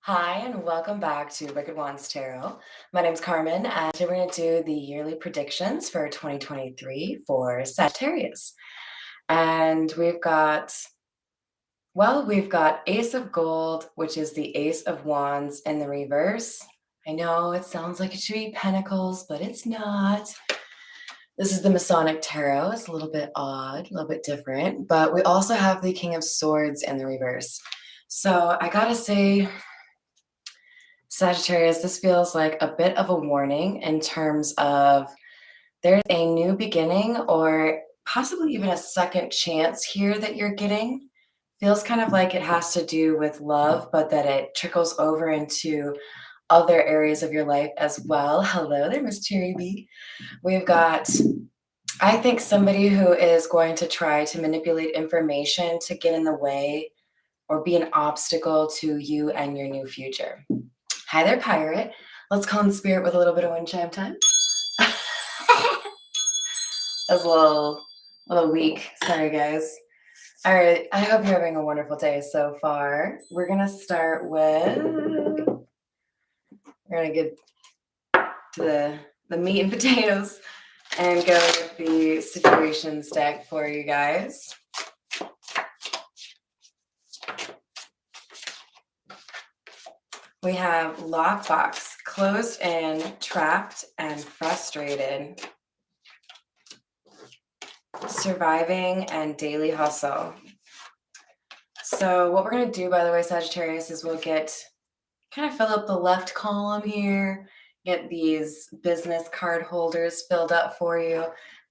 Hi, and welcome back to Wicked Wands Tarot. My name's Carmen, and today we're going to do the yearly predictions for 2023 for Sagittarius. And we've got Ace of Gold, which is the Ace of Wands in the reverse. I know it sounds like it should be Pentacles, but it's not. This is the Masonic Tarot. It's a little bit odd, a little bit different, but we also have the King of Swords in the reverse. So I gotta say, Sagittarius, this feels like a bit of a warning in terms of there's a new beginning or possibly even a second chance here that you're getting. Feels kind of like it has to do with love, but that it trickles over into other areas of your life as well. Hello there, Miss Cherry B. We've got, I think, somebody who is going to try to manipulate information to get in the way or be an obstacle to you and your new future. Hi there, pirate. Let's call in spirit with a little bit of wind chime time. That was a little weak. Sorry, guys. All right. I hope you're having a wonderful day so far. We're gonna start with. We're gonna get to the meat and potatoes and go with the situations deck for you guys. We have lockbox, closed in, trapped, and frustrated. Surviving and daily hustle. So what we're going to do, by the way, Sagittarius, is we'll kind of fill up the left column here, get these business card holders filled up for you,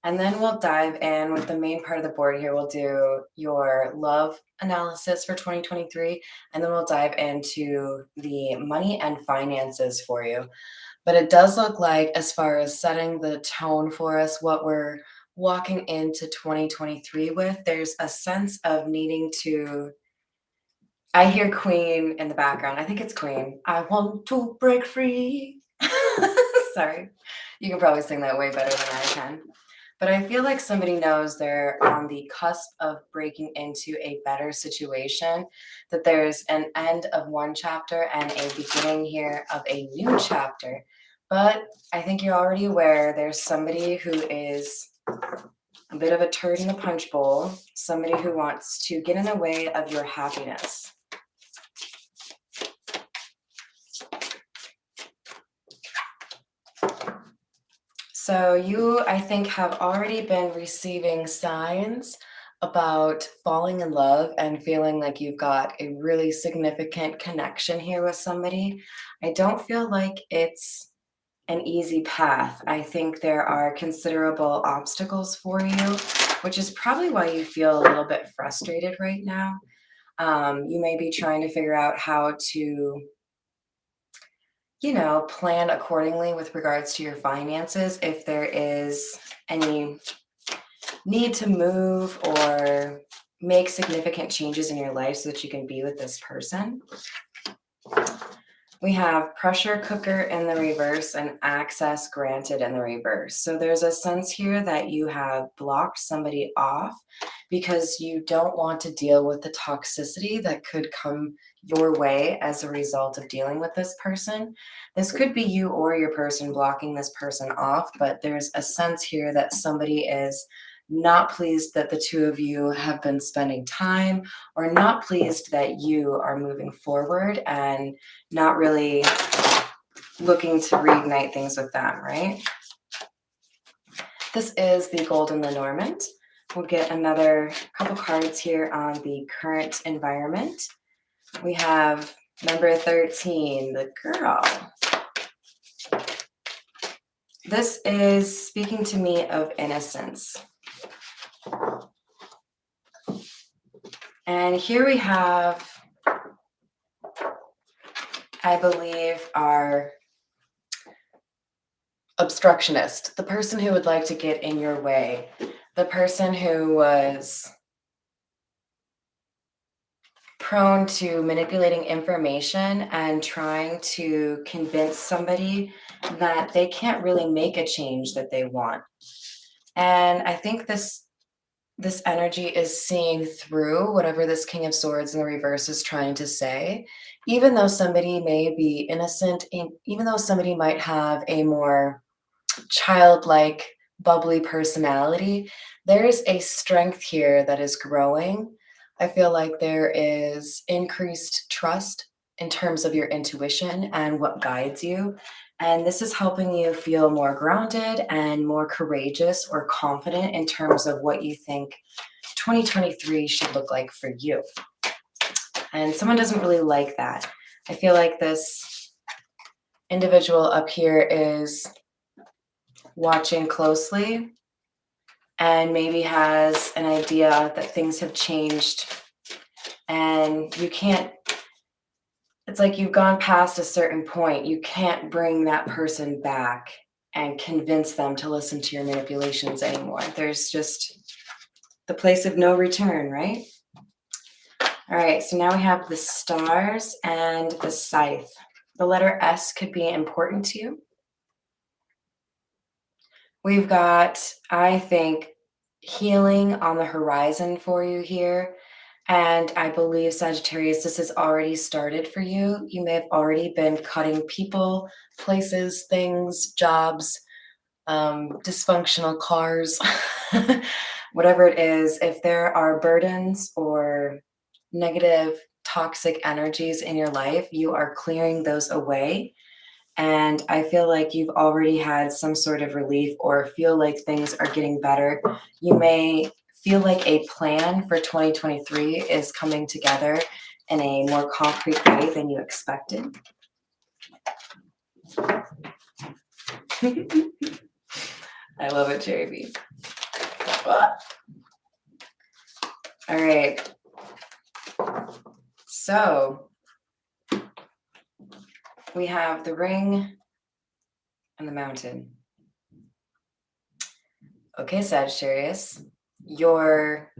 and then we'll dive in with the main part of the board here. We'll do your love analysis for 2023, and then we'll dive into the money and finances for you. But it does look like, as far as setting the tone for us, what we're walking into 2023 with, there's a sense of needing to. I hear Queen in the background. I think it's Queen. I want to break free. Sorry. You can probably sing that way better than I can. But I feel like somebody knows they're on the cusp of breaking into a better situation, that there's an end of one chapter and a beginning here of a new chapter. But I think you're already aware there's somebody who is a bit of a turd in the punch bowl, somebody who wants to get in the way of your happiness. So you, I think, have already been receiving signs about falling in love and feeling like you've got a really significant connection here with somebody. I don't feel like it's an easy path. I think there are considerable obstacles for you, which is probably why you feel a little bit frustrated right now. You may be trying to figure out how to, plan accordingly with regards to your finances. If there is any need to move or make significant changes in your life so that you can be with this person. We have pressure cooker in the reverse and access granted in the reverse. So there's a sense here that you have blocked somebody off because you don't want to deal with the toxicity that could come your way as a result of dealing with this person. This could be you or your person blocking this person off, but there's a sense here that somebody is not pleased that the two of you have been spending time, or not pleased that you are moving forward and not really looking to reignite things with them, right? This is the Golden Lenormand. We'll get another couple cards here on the current environment. We have number 13, the girl. This is speaking to me of innocence. And here we have, I believe, our obstructionist, the person who would like to get in your way, the person who was prone to manipulating information and trying to convince somebody that they can't really make a change that they want. And I think this this energy is seeing through whatever this King of Swords in the reverse is trying to say. Even though somebody may be innocent, even though somebody might have a more childlike, bubbly personality, there is a strength here that is growing. I feel like there is increased trust in terms of your intuition and what guides you. And this is helping you feel more grounded and more courageous or confident in terms of what you think 2023 should look like for you. And someone doesn't really like that. I feel like this individual up here is watching closely and maybe has an idea that things have changed and you can't, it's like you've gone past a certain point. You can't bring that person back and convince them to listen to your manipulations anymore. There's just the place of no return, right? All right, so now we have the stars and the scythe. The letter S could be important to you. We've got, I think, healing on the horizon for you here. And I believe, Sagittarius, this has already started for you. You may have already been cutting people, places, things, jobs, dysfunctional cars, whatever it is. If there are burdens or negative, toxic energies in your life, you are clearing those away. And I feel like you've already had some sort of relief or feel like things are getting better. You may feel like a plan for 2023 is coming together in a more concrete way than you expected. I love it, Cherry B. All right. So we have the ring and the mountain. Okay, Sagittarius, your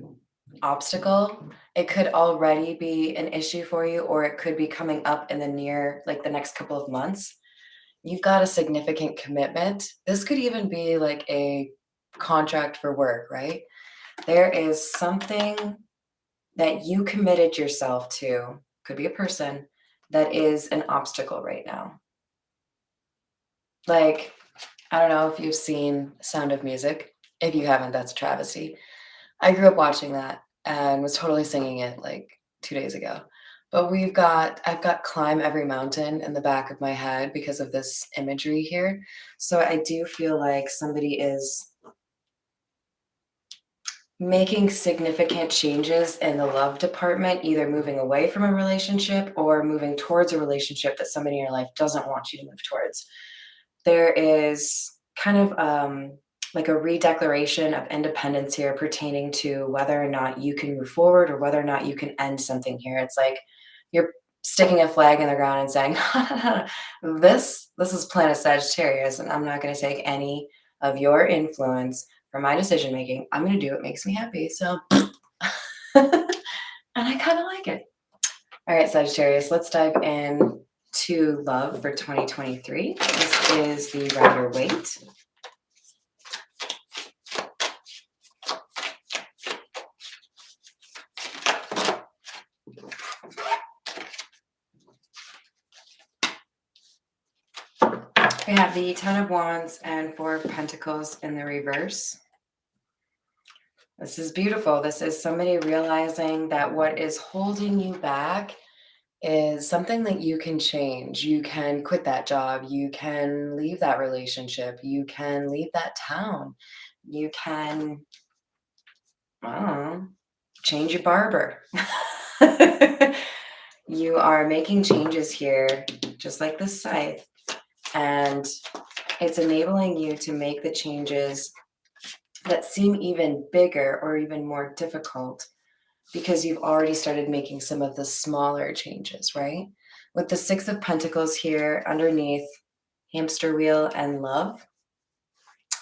obstacle, it could already be an issue for you, or it could be coming up in the near, like the next couple of months. You've got a significant commitment. This could even be like a contract for work, right? There is something that you committed yourself to, could be a person, that is an obstacle right now. Like, I don't know if you've seen Sound of Music. If you haven't, that's a travesty. I grew up watching that and was totally singing it like 2 days ago. But I've got Climb Every Mountain in the back of my head because of this imagery here. So I do feel like somebody is making significant changes in the love department, either moving away from a relationship or moving towards a relationship that somebody in your life doesn't want you to move towards. There is kind of like a redeclaration of independence here pertaining to whether or not you can move forward or whether or not you can end something here. It's like you're sticking a flag in the ground and saying, this is Planet Sagittarius, and I'm not going to take any of your influence for my decision making. I'm going to do what makes me happy. So, and I kind of like it. All right, Sagittarius, let's dive in to love for 2023. This is the Rider-Waite. We have the Ten of Wands and Four of Pentacles in the reverse. This is beautiful. This is somebody realizing that what is holding you back is something that you can change. You can quit that job. You can leave that relationship. You can leave that town. You can, I don't know, change your barber. You are making changes here, just like the scythe. And it's enabling you to make the changes that seem even bigger or even more difficult because you've already started making some of the smaller changes, right? With the Six of Pentacles here underneath hamster wheel and love,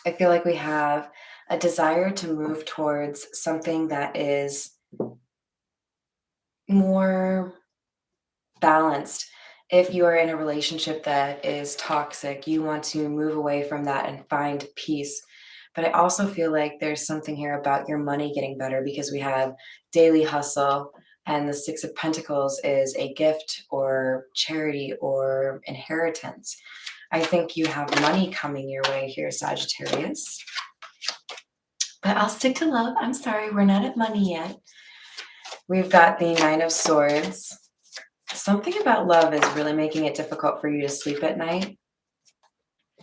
I feel like we have a desire to move towards something that is more balanced. If you are in a relationship that is toxic, you want to move away from that and find peace. But I also feel like there's something here about your money getting better because we have daily hustle, and the Six of Pentacles is a gift or charity or inheritance. I think you have money coming your way here, Sagittarius. But I'll stick to love. I'm sorry, we're not at money yet. We've got the Nine of Swords. Something about love is really making it difficult for you to sleep at night.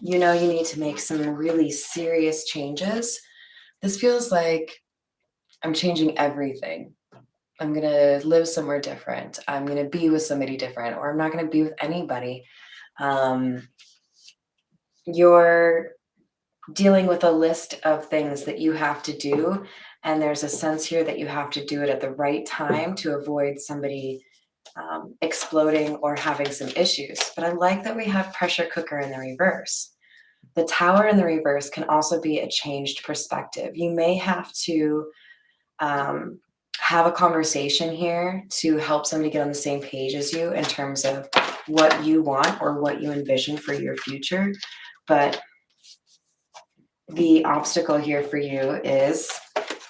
You know you need to make some really serious changes. This feels like I'm changing everything. I'm going to live somewhere different. I'm going to be with somebody different, or I'm not going to be with anybody. You're dealing with a list of things that you have to do, and there's a sense here that you have to do it at the right time to avoid somebody exploding or having some issues. But I like that we have pressure cooker in the reverse. The Tower in the reverse can also be a changed perspective. You may have to have a conversation here to help somebody get on the same page as you in terms of what you want or what you envision for your future. But the obstacle here for you is,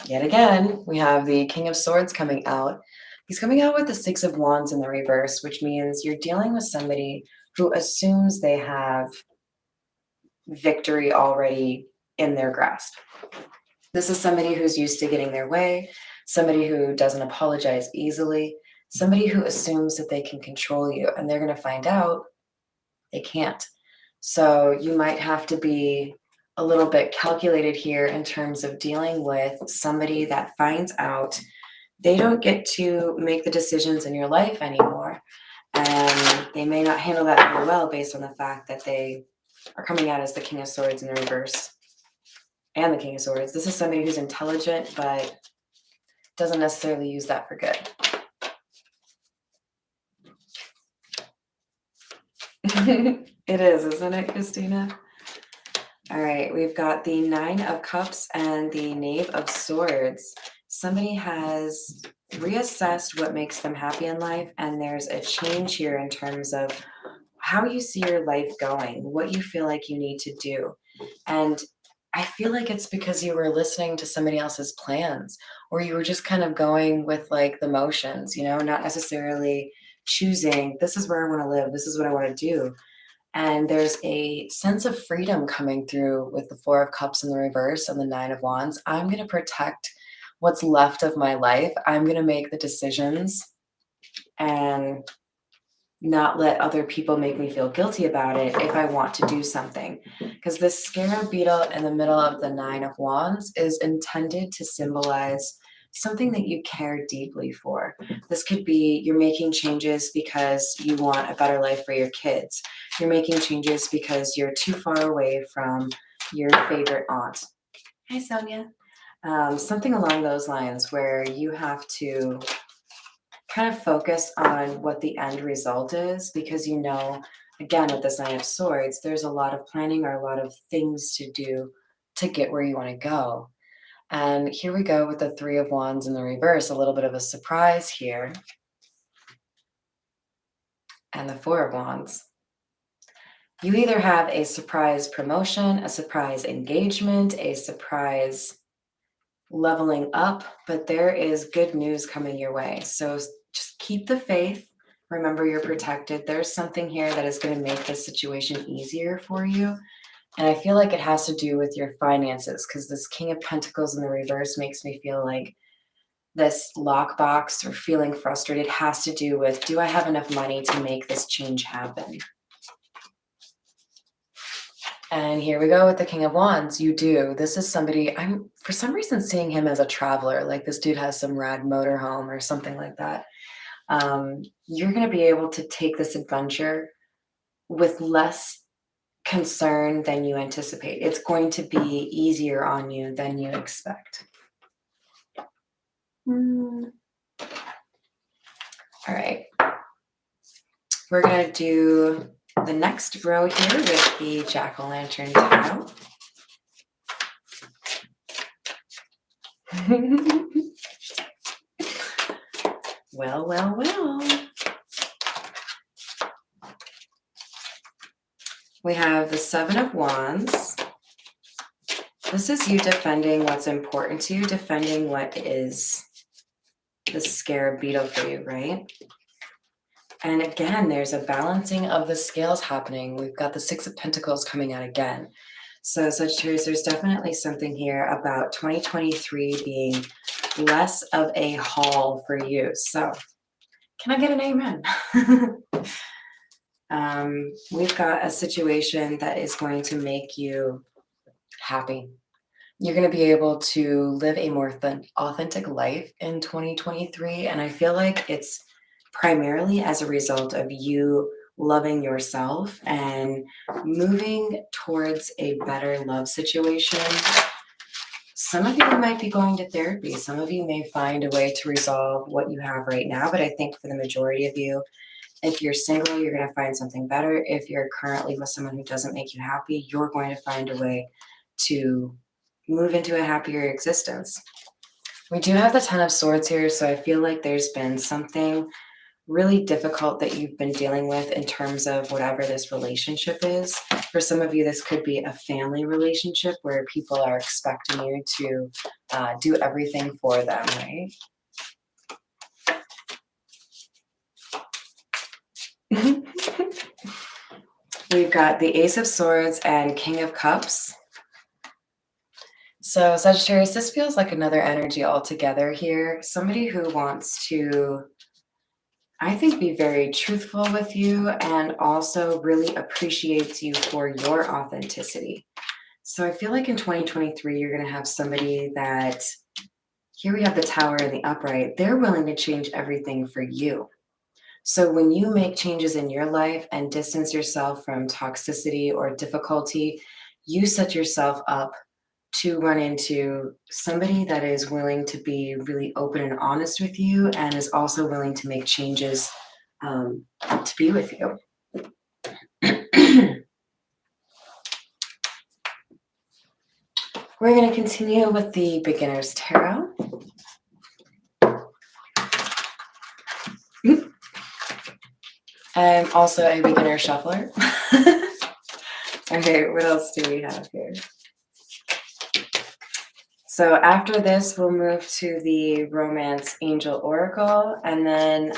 yet again, we have the King of Swords coming out. He's coming out with the Six of Wands in the reverse, which means you're dealing with somebody who assumes they have victory already in their grasp. This is somebody who's used to getting their way, somebody who doesn't apologize easily, somebody who assumes that they can control you, and they're going to find out they can't. So you might have to be a little bit calculated here in terms of dealing with somebody that finds out they don't get to make the decisions in your life anymore. And they may not handle that very well based on the fact that they are coming out as the King of Swords in the reverse and the King of Swords. This is somebody who's intelligent, but doesn't necessarily use that for good. It is, isn't it, Christina? All right, we've got the Nine of Cups and the Knave of Swords. Somebody has reassessed what makes them happy in life, and there's a change here in terms of how you see your life going, what you feel like you need to do. And I feel like it's because you were listening to somebody else's plans, or you were just kind of going with like the motions, you know, not necessarily choosing, this is where I want to live, this is what I want to do. And there's a sense of freedom coming through with the Four of Cups in the reverse and the Nine of Wands. I'm going to protect what's left of my life. I'm going to make the decisions and not let other people make me feel guilty about it if I want to do something. Because this scarab beetle in the middle of the Nine of Wands is intended to symbolize something that you care deeply for. This could be you're making changes because you want a better life for your kids. You're making changes because you're too far away from your favorite aunt. Hi, Sonia. Something along those lines where you have to kind of focus on what the end result is, because you know, again, with this Nine of Swords, there's a lot of planning or a lot of things to do to get where you want to go. And here we go with the Three of Wands in the reverse, a little bit of a surprise here. And the Four of Wands. You either have a surprise promotion, a surprise engagement, a surprise leveling up, but there is good news coming your way. So just keep the faith. Remember, you're protected. There's something here that is going to make this situation easier for you. And I feel like it has to do with your finances, because this King of Pentacles in the reverse makes me feel like this lockbox or feeling frustrated has to do with, do I have enough money to make this change happen? And here we go with the King of Wands. You do. This is somebody, I'm for some reason seeing him as a traveler, like this dude has some rad motorhome or something like that. You're going to be able to take this adventure with less concern than you anticipate. It's going to be easier on you than you expect. All right. We're going to do the next row here with the Jack-o'-lantern tarot. Well, well, well. We have the Seven of Wands, This is you defending what's important to you, defending what is the scarab beetle for you, right? And again, there's a balancing of the scales happening. We've got the Six of Pentacles coming out again. So Sagittarius, there's definitely something here about 2023 being less of a haul for you. So can I get an amen? We've got a situation that is going to make you happy. You're going to be able to live a more authentic life in 2023. And I feel like it's primarily as a result of you loving yourself and moving towards a better love situation. Some of you might be going to therapy. Some of you may find a way to resolve what you have right now. But I think for the majority of you, if you're single, you're going to find something better. If you're currently with someone who doesn't make you happy, you're going to find a way to move into a happier existence. We do have the Ten of Swords here, so I feel like there's been something really difficult that you've been dealing with in terms of whatever this relationship is. For some of you, this could be a family relationship where people are expecting you to do everything for them, right? We've got the Ace of Swords and King of Cups. So Sagittarius, this feels like another energy altogether here. Somebody who wants to, I think, be very truthful with you and also really appreciates you for your authenticity. So I feel like in 2023, you're going to have somebody that, here we have the Tower and the Upright, they're willing to change everything for you. So when you make changes in your life and distance yourself from toxicity or difficulty, you set yourself up to run into somebody that is willing to be really open and honest with you and is also willing to make changes to be with you. We're going to continue with the Beginner's Tarot. I'm also a beginner shuffler. Okay, what else do we have here? So after this, we'll move to the Romance Angel Oracle, and then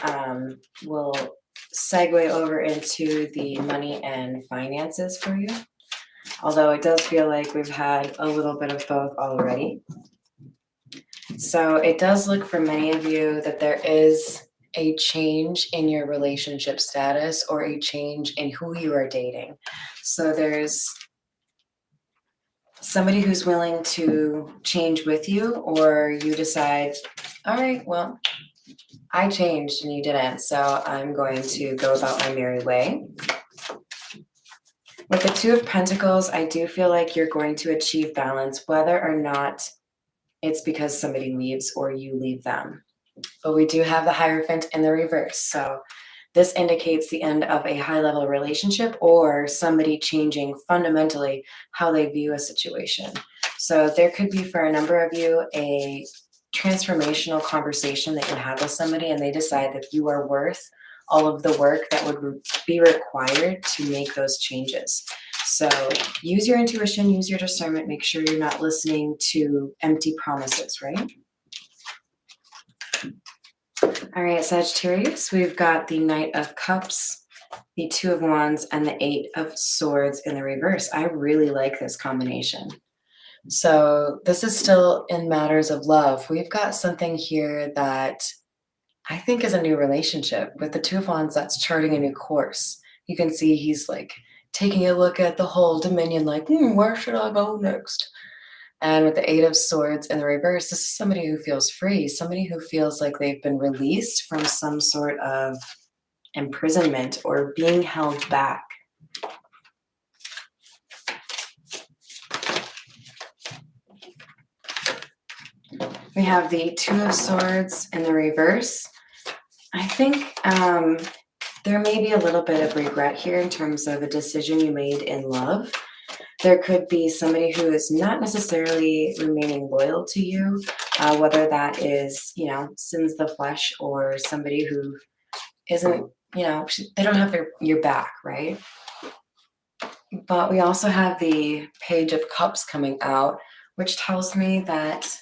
we'll segue over into the money and finances for you. Although it does feel like we've had a little bit of both already. So it does look for many of you that there is a change in your relationship status or a change in who you are dating. So there's somebody who's willing to change with you, or you decide, all right, well, I changed and you didn't, so I'm going to go about my merry way. With the Two of Pentacles, I do feel like you're going to achieve balance, whether or not it's because somebody leaves or you leave them. But we do have the Hierophant in the reverse. So this indicates the end of a high-level relationship or somebody changing fundamentally how they view a situation. So there could be, for a number of you, a transformational conversation that you have with somebody and they decide that you are worth all of the work that would be required to make those changes. So use your intuition, use your discernment, make sure you're not listening to empty promises, right? All right, Sagittarius, we've got the Knight of Cups, the Two of Wands, and the Eight of Swords in the reverse. I really like this combination. So this is still in matters of love. We've got something here that I think is a new relationship. With the Two of Wands, that's charting a new course. You can see he's like taking a look at the whole dominion, like, where should I go next? And with the Eight of Swords in the reverse, this is somebody who feels free, somebody who feels like they've been released from some sort of imprisonment or being held back. We have the Two of Swords in the reverse. I think there may be a little bit of regret here in terms of a decision you made in love. There could be somebody who is not necessarily remaining loyal to you, whether that is, sins the flesh, or somebody who isn't, they don't have your back, right? But we also have the Page of Cups coming out, which tells me that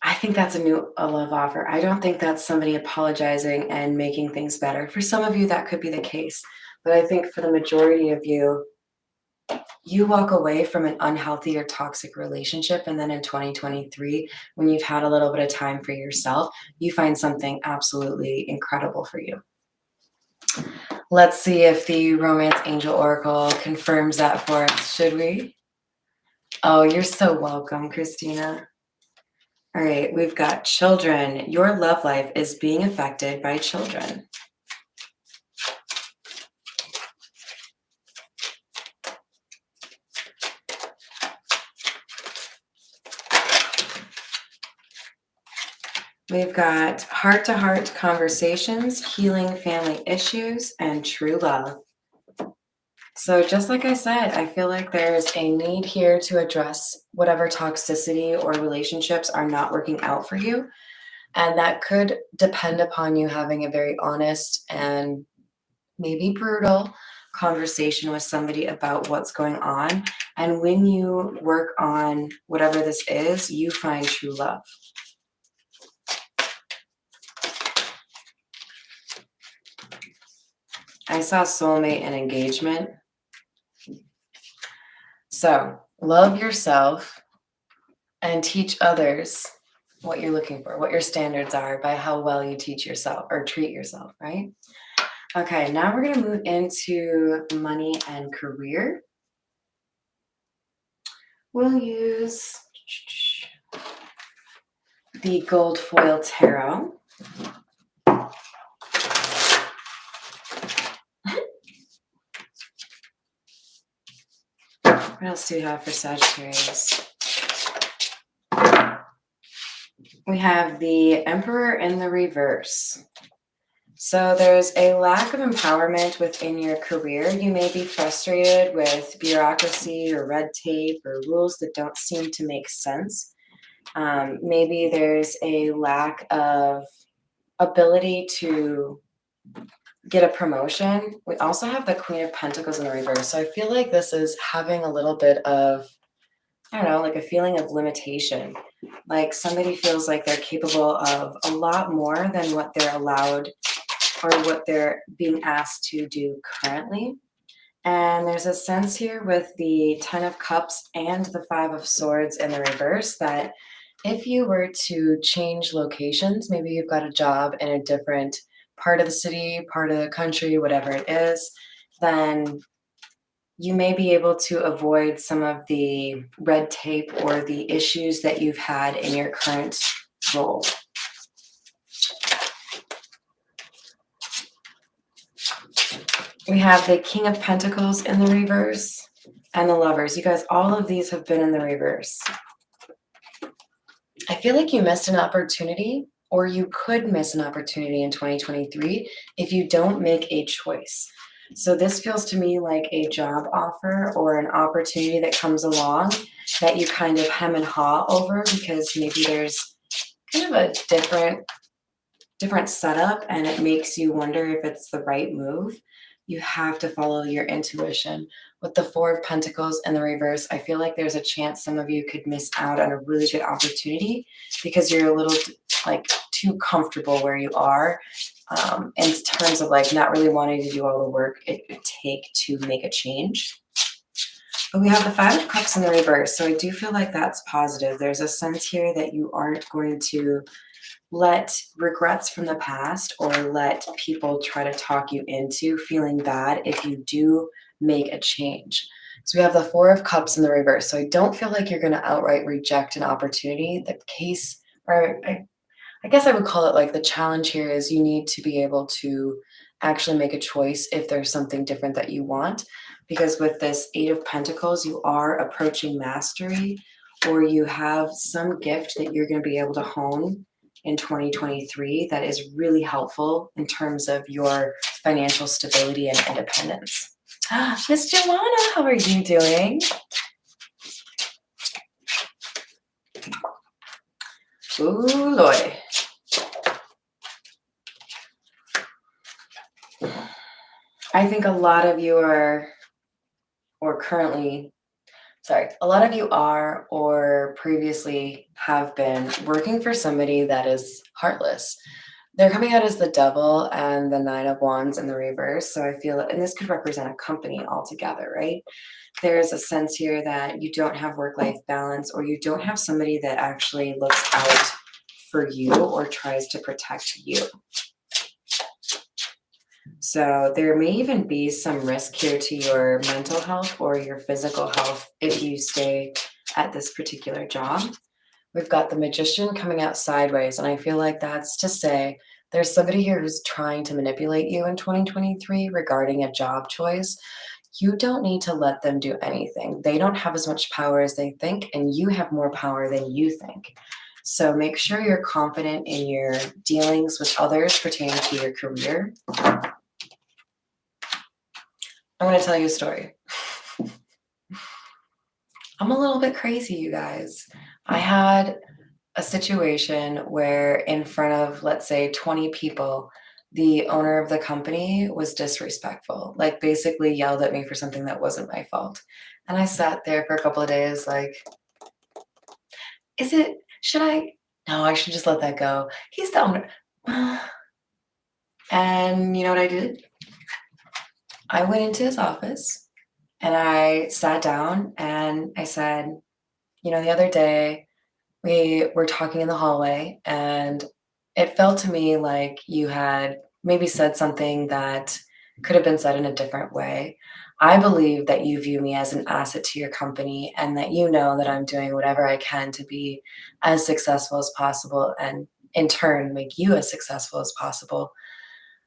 I think that's a love offer. I don't think that's somebody apologizing and making things better. For some of you, that could be the case. But I think for the majority of you, you walk away from an unhealthy or toxic relationship. And then in 2023, when you've had a little bit of time for yourself, you find something absolutely incredible for you. Let's see if the Romance Angel Oracle confirms that for us, should we? Oh, you're so welcome, Christina. All right, we've got children. Your love life is being affected by children. We've got heart-to-heart conversations, healing family issues, and true love. So just like I said, I feel like there's a need here to address whatever toxicity or relationships are not working out for you. And that could depend upon you having a very honest and maybe brutal conversation with somebody about what's going on. And when you work on whatever this is, you find true love. I saw soulmate and engagement. So love yourself and teach others what you're looking for, what your standards are by how well you teach yourself or treat yourself, right? Okay, now we're going to move into money and career. We'll use the gold foil tarot. What else do we have for Sagittarius? We have the Emperor in the reverse. So there's a lack of empowerment within your career. You may be frustrated with bureaucracy or red tape or rules that don't seem to make sense. Maybe there's a lack of ability to get a promotion. We also have the Queen of Pentacles in the reverse. So I feel like this is having a little bit of, I don't know, like a feeling of limitation. Like somebody feels like they're capable of a lot more than what they're allowed or what they're being asked to do currently. And there's a sense here with the 10 of Cups and the 5 of Swords in the reverse that if you were to change locations, maybe you've got a job in a different part of the city, part of the country, whatever it is, then you may be able to avoid some of the red tape or the issues that you've had in your current role. We have the King of Pentacles in the reverse and the Lovers. You guys, all of these have been in the reverse. I feel like you missed an opportunity, or you could miss an opportunity in 2023 if you don't make a choice. So this feels to me like a job offer or an opportunity that comes along that you kind of hem and haw over because maybe there's kind of a different setup and it makes you wonder if it's the right move. You have to follow your intuition. With the 4 of Pentacles in the reverse, I feel like there's a chance some of you could miss out on a really good opportunity because you're a little like too comfortable where you are in terms of like not really wanting to do all the work it would take to make a change. But we have the 5 of Cups in the reverse, so I do feel like that's positive. There's a sense here that you aren't going to let regrets from the past or let people try to talk you into feeling bad if you do make a change. So we have the 4 of Cups in the reverse. So I don't feel like you're going to outright reject an opportunity. The case, or I guess I would call it like the challenge here is you need to be able to actually make a choice if there's something different that you want. Because with this 8 of Pentacles, you are approaching mastery or you have some gift that you're going to be able to hone in 2023 that is really helpful in terms of your financial stability and independence. Miss Joanna, how are you doing? Ooh, Lord. I think a lot of you are, or currently sorry, a lot of you are or previously have been working for somebody that is heartless. They're coming out as the devil and the nine of wands in the reverse. So I feel, and this could represent a company altogether, right? There's a sense here that you don't have work-life balance, or you don't have somebody that actually looks out for you or tries to protect you. So there may even be some risk here to your mental health or your physical health if you stay at this particular job. We've got the Magician coming out sideways, and I feel like that's to say there's somebody here who's trying to manipulate you in 2023 regarding a job choice. You don't need to let them do anything. They don't have as much power as they think, and you have more power than you think. So make sure you're confident in your dealings with others pertaining to your career. I'm going to tell you a story. I'm a little bit crazy, you guys. I had a situation where in front of, let's say, 20 people, the owner of the company was disrespectful, like basically yelled at me for something that wasn't my fault. And I sat there for a couple of days like, no, I should just let that go. He's the owner. And you know what I did? I went into his office and I sat down and I said, the other day we were talking in the hallway and it felt to me like you had maybe said something that could have been said in a different way. I believe that you view me as an asset to your company and that you know that I'm doing whatever I can to be as successful as possible and in turn make you as successful as possible.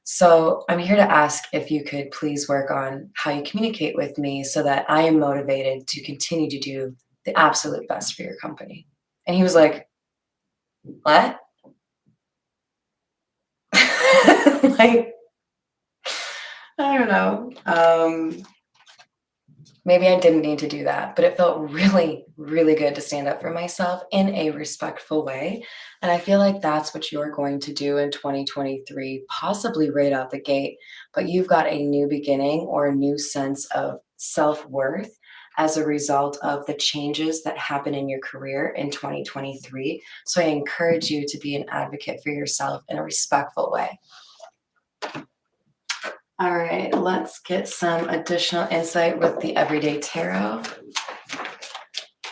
So I'm here to ask if you could please work on how you communicate with me so that I am motivated to continue to do the absolute best for your company. And he was like, what? Like, I don't know. Maybe I didn't need to do that, but it felt really, really good to stand up for myself in a respectful way. And I feel like that's what you're going to do in 2023, possibly right out the gate. But you've got a new beginning or a new sense of self-worth as a result of the changes that happen in your career in 2023. So I encourage you to be an advocate for yourself in a respectful way. All right, let's get some additional insight with the Everyday Tarot.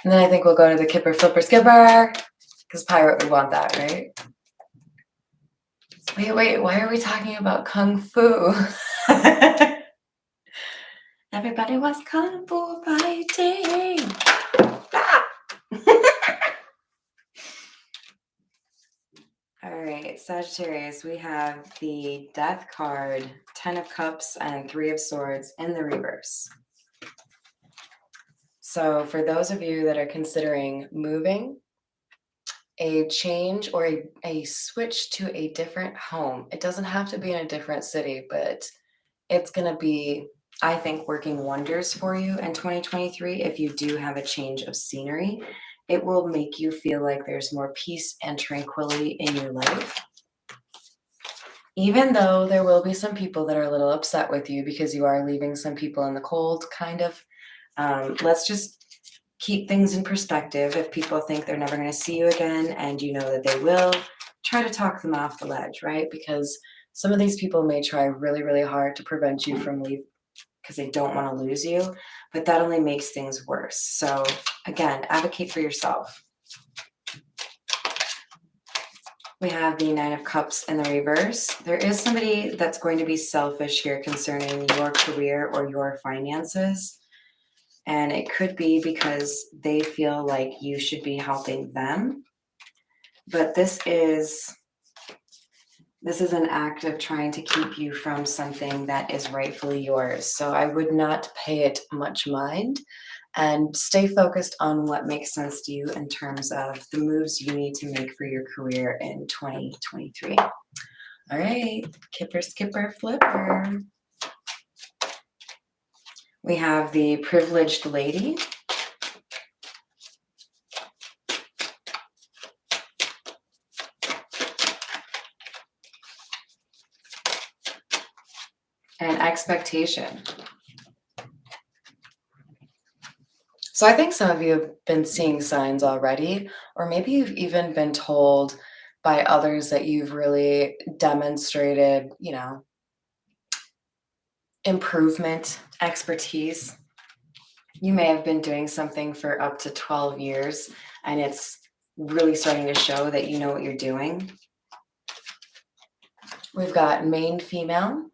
And then I think we'll go to the Kipper Flipper Skipper, because Pirate would want that, right? Wait, why are we talking about Kung Fu? Everybody was Kung Fu fighting. Ah! All right, Sagittarius, we have the Death card, 10 of Cups, and 3 of Swords in the reverse. So for those of you that are considering moving, a change or a switch to a different home, it doesn't have to be in a different city, but it's going to be, I think, working wonders for you in 2023 if you do have a change of scenery. It will make you feel like there's more peace and tranquility in your life. Even though there will be some people that are a little upset with you because you are leaving some people in the cold, kind of. Let's just keep things in perspective. If people think they're never going to see you again and you know that they will, try to talk them off the ledge, right? Because some of these people may try really, really hard to prevent you from leaving because they don't want to lose you, but that only makes things worse. So again, advocate for yourself. We have the 9 of Cups in the reverse. There is somebody that's going to be selfish here concerning your career or your finances. And it could be because they feel like you should be helping them. But this is an act of trying to keep you from something that is rightfully yours. So I would not pay it much mind and stay focused on what makes sense to you in terms of the moves you need to make for your career in 2023. All right, Kipper, Skipper, Flipper. We have the Privileged Lady. And Expectation. So I think some of you have been seeing signs already, or maybe you've even been told by others that you've really demonstrated, improvement, expertise. You may have been doing something for up to 12 years, and it's really starting to show that you know what you're doing. We've got main female,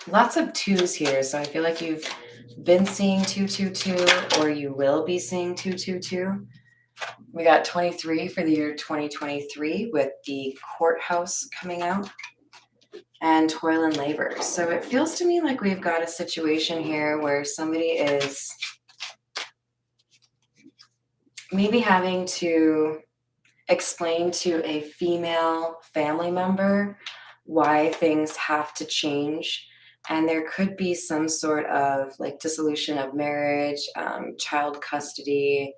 lots of twos here. So I feel like you've been seeing 222 or you will be seeing 222. We got 23 for the year 2023 with the courthouse coming out and toil and labor. So it feels to me like we've got a situation here where somebody is maybe having to explain to a female family member why things have to change. And there could be some sort of like dissolution of marriage, child custody,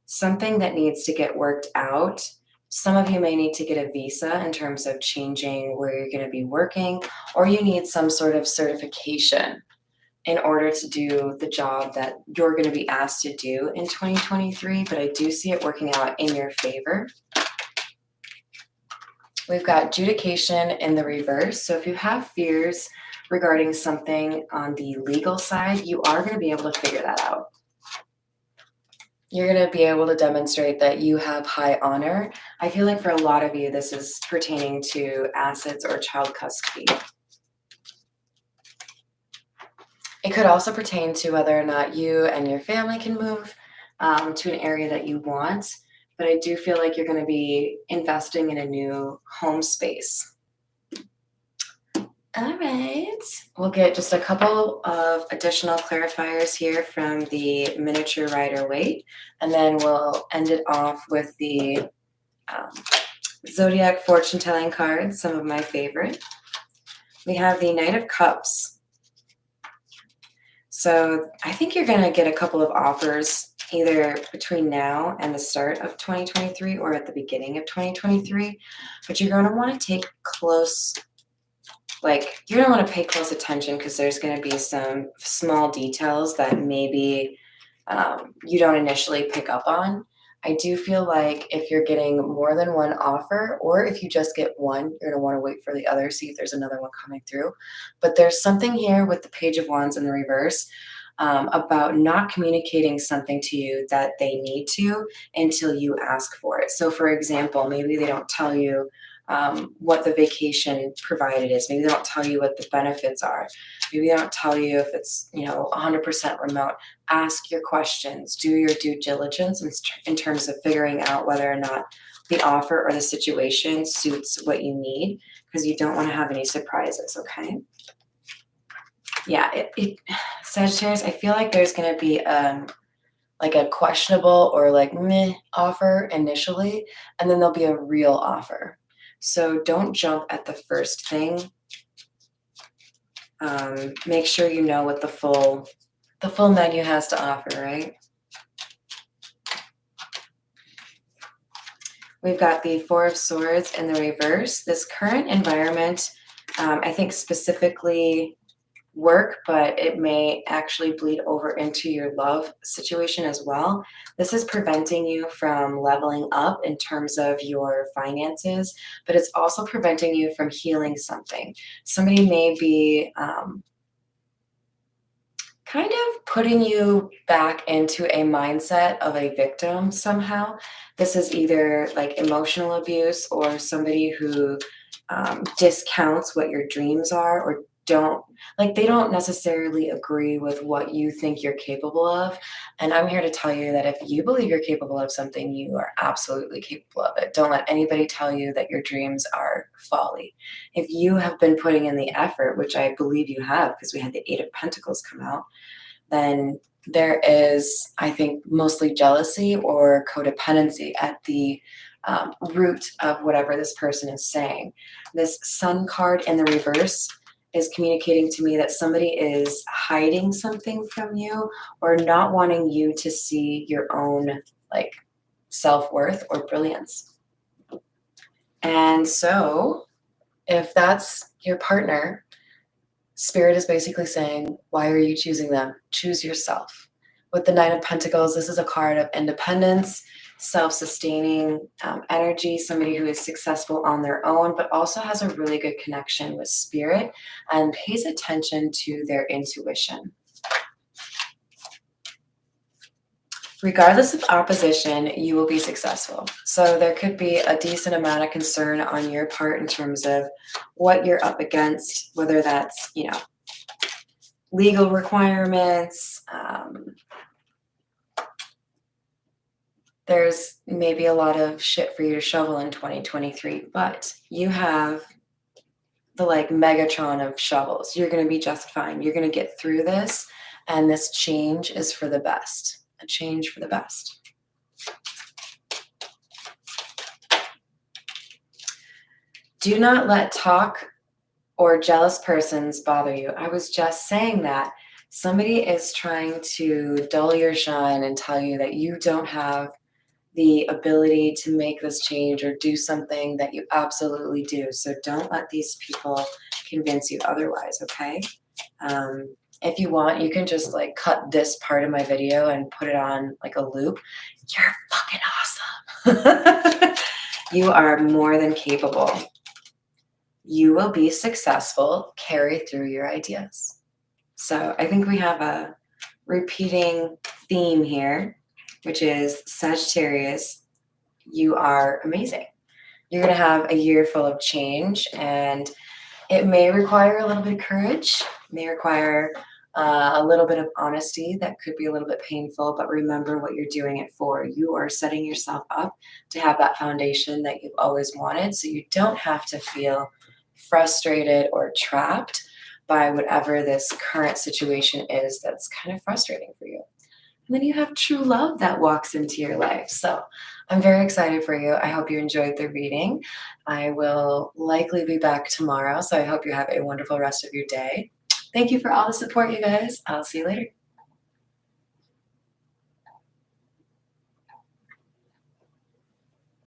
something that needs to get worked out. Some of you may need to get a visa in terms of changing where you're going to be working, or you need some sort of certification in order to do the job that you're going to be asked to do in 2023. But I do see it working out in your favor. We've got adjudication in the reverse. So if you have fears regarding something on the legal side, you are going to be able to figure that out. You're going to be able to demonstrate that you have high honor. I feel like for a lot of you, this is pertaining to assets or child custody. It could also pertain to whether or not you and your family can move to an area that you want. But I do feel like you're going to be investing in a new home space. All right. We'll get just a couple of additional clarifiers here from the miniature Rider-Waite, and then we'll end it off with the Zodiac fortune-telling cards, some of my favorite. We have the Knight of Cups. So I think you're going to get a couple of offers either between now and the start of 2023 or at the beginning of 2023, but you're going to want to take you're going to want to pay close attention because there's going to be some small details that maybe you don't initially pick up on. I do feel like if you're getting more than one offer, or if you just get one, you're going to want to wait for the other, see if there's another one coming through. But there's something here with the Page of Wands in the reverse about not communicating something to you that they need to until you ask for it. So for example, maybe they don't tell you what the vacation provided is. Maybe they don't tell you what the benefits are. Maybe they don't tell you if it's 100% remote. Ask your questions. Do your due diligence in terms of figuring out whether or not the offer or the situation suits what you need, because you don't want to have any surprises. Okay. Yeah, Sagittarius, I feel like there's going to be like a questionable or like meh offer initially, and then there'll be a real offer. So don't jump at the first thing. Make sure you know what the full menu has to offer, right? We've got the Four of Swords in the reverse. This current environment, I think specifically work, but it may actually bleed over into your love situation as well. This is preventing you from leveling up in terms of your finances, but it's also preventing you from healing something. Somebody may be kind of putting you back into a mindset of a victim somehow. This is either like emotional abuse or somebody who discounts what your dreams are, or they don't necessarily agree with what you think you're capable of. And I'm here to tell you that if you believe you're capable of something, you are absolutely capable of it. Don't let anybody tell you that your dreams are folly. If you have been putting in the effort, which I believe you have, because we had the Eight of Pentacles come out, then there is, I think, mostly jealousy or codependency at the root of whatever this person is saying. This Sun card in the reverse is communicating to me that somebody is hiding something from you or not wanting you to see your own self-worth or brilliance. And so if that's your partner, Spirit is basically saying, why are you choosing them? Choose yourself. With the Nine of Pentacles, this is a card of independence, self-sustaining energy, somebody who is successful on their own, but also has a really good connection with spirit and pays attention to their intuition. Regardless of opposition, you will be successful. So there could be a decent amount of concern on your part in terms of what you're up against, whether that's, legal requirements. There's maybe a lot of shit for you to shovel in 2023, but you have the Megatron of shovels. You're going to be just fine. You're going to get through this, and this change is for the best. A change for the best. Do not let talk or jealous persons bother you. I was just saying that. Somebody is trying to dull your shine and tell you that you don't have the ability to make this change or do something that you absolutely do. So don't let these people convince you otherwise, okay? If you want, you can just cut this part of my video and put it on a loop. You're fucking awesome. You are more than capable. You will be successful. Carry through your ideas. So I think we have a repeating theme here, which is Sagittarius, you are amazing. You're going to have a year full of change, and it may require a little bit of courage, may require a little bit of honesty that could be a little bit painful, but remember what you're doing it for. You are setting yourself up to have that foundation that you've always wanted, so you don't have to feel frustrated or trapped by whatever this current situation is that's kind of frustrating for you. And then you have true love that walks into your life. So I'm very excited for you. I hope you enjoyed the reading. I will likely be back tomorrow, so I hope you have a wonderful rest of your day. Thank you for all the support, you guys. I'll see you later.